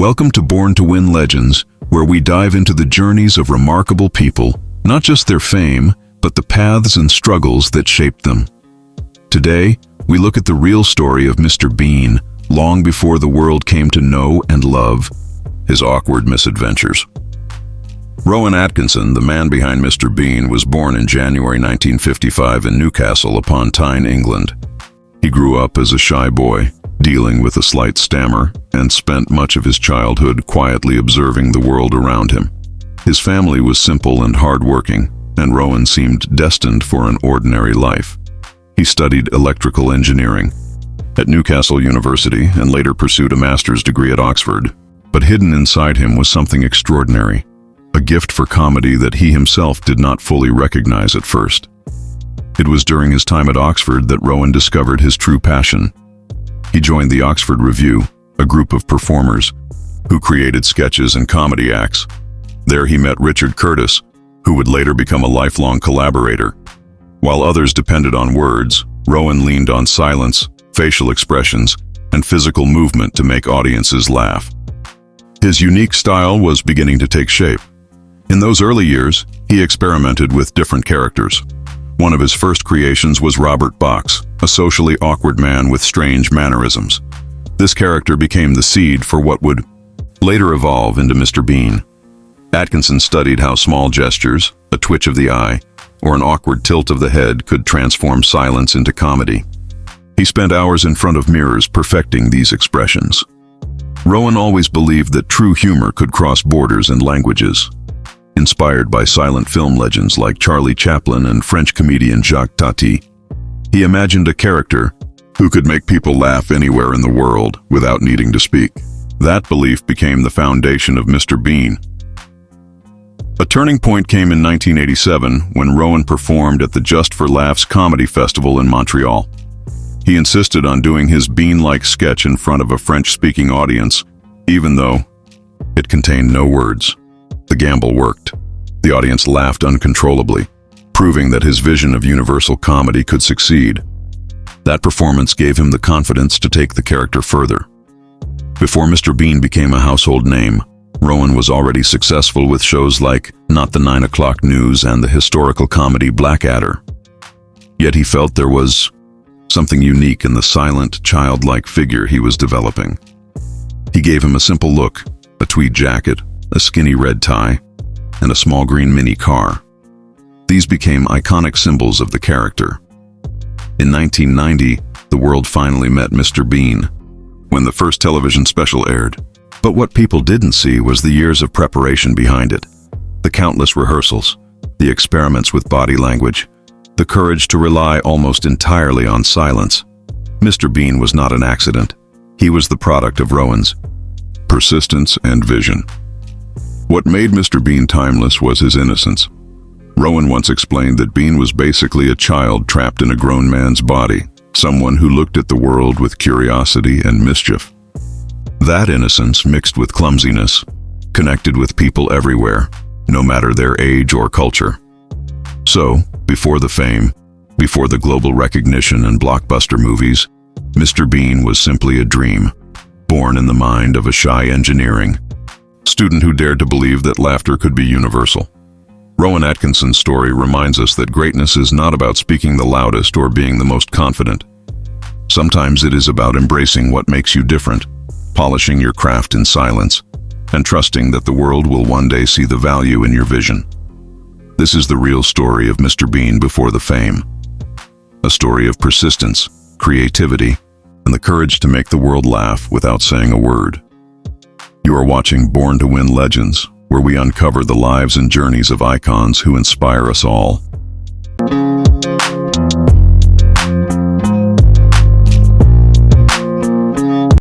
Welcome to Born to Win Legends, where we dive into the journeys of remarkable people, not just their fame, but the paths and struggles that shaped them. Today, we look at the real story of Mr. Bean, long before the world came to know and love his awkward misadventures. Rowan Atkinson, the man behind Mr. Bean, was born in January 1955 in Newcastle upon Tyne, England. He grew up as a shy boy, dealing with a slight stammer, and spent much of his childhood quietly observing the world around him. His family was simple and hardworking, and Rowan seemed destined for an ordinary life. He studied electrical engineering at Newcastle University and later pursued a master's degree at Oxford. But hidden inside him was something extraordinary, a gift for comedy that he himself did not fully recognize at first. It was during his time at Oxford that Rowan discovered his true passion. He joined the Oxford Revue, a group of performers who created sketches and comedy acts. There he met Richard Curtis, who would later become a lifelong collaborator. While others depended on words, Rowan leaned on silence, facial expressions, and physical movement to make audiences laugh. His unique style was beginning to take shape. In those early years, he experimented with different characters. One of his first creations was Robert Box, a socially awkward man with strange mannerisms. This character became the seed for what would later evolve into Mr. Bean. Atkinson studied how small gestures, a twitch of the eye, or an awkward tilt of the head could transform silence into comedy. He spent hours in front of mirrors perfecting these expressions. Rowan always believed that true humor could cross borders and languages. Inspired by silent film legends like Charlie Chaplin and French comedian Jacques Tati, he imagined a character who could make people laugh anywhere in the world without needing to speak. That belief became the foundation of Mr. Bean. A turning point came in 1987 when Rowan performed at the Just for Laughs Comedy Festival in Montreal. He insisted on doing his Bean-like sketch in front of a French-speaking audience, even though it contained no words. The gamble worked. The audience laughed uncontrollably, proving that his vision of universal comedy could succeed. That performance gave him the confidence to take the character further. Before Mr. Bean became a household name, Rowan was already successful with shows like Not the 9 O'Clock News and the historical comedy Blackadder. Yet he felt there was something unique in the silent, childlike figure he was developing. He gave him a simple look, a tweed jacket, a skinny red tie, and a small green mini car. These became iconic symbols of the character. In 1990, the world finally met Mr. Bean when the first television special aired. But what people didn't see was the years of preparation behind it. The countless rehearsals, the experiments with body language, the courage to rely almost entirely on silence. Mr. Bean was not an accident. He was the product of Rowan's persistence and vision. What made Mr. Bean timeless was his innocence. Rowan once explained that Bean was basically a child trapped in a grown man's body, someone who looked at the world with curiosity and mischief. That innocence, mixed with clumsiness, connected with people everywhere, no matter their age or culture. So, before the fame, before the global recognition and blockbuster movies, Mr. Bean was simply a dream, born in the mind of a shy engineering student who dared to believe that laughter could be universal. Rowan Atkinson's story reminds us that greatness is not about speaking the loudest or being the most confident. Sometimes it is about embracing what makes you different, polishing your craft in silence, and trusting that the world will one day see the value in your vision. This is the real story of Mr. Bean before the fame. A story of persistence, creativity, and the courage to make the world laugh without saying a word. You are watching Born to Win Legends, where we uncover the lives and journeys of icons who inspire us all.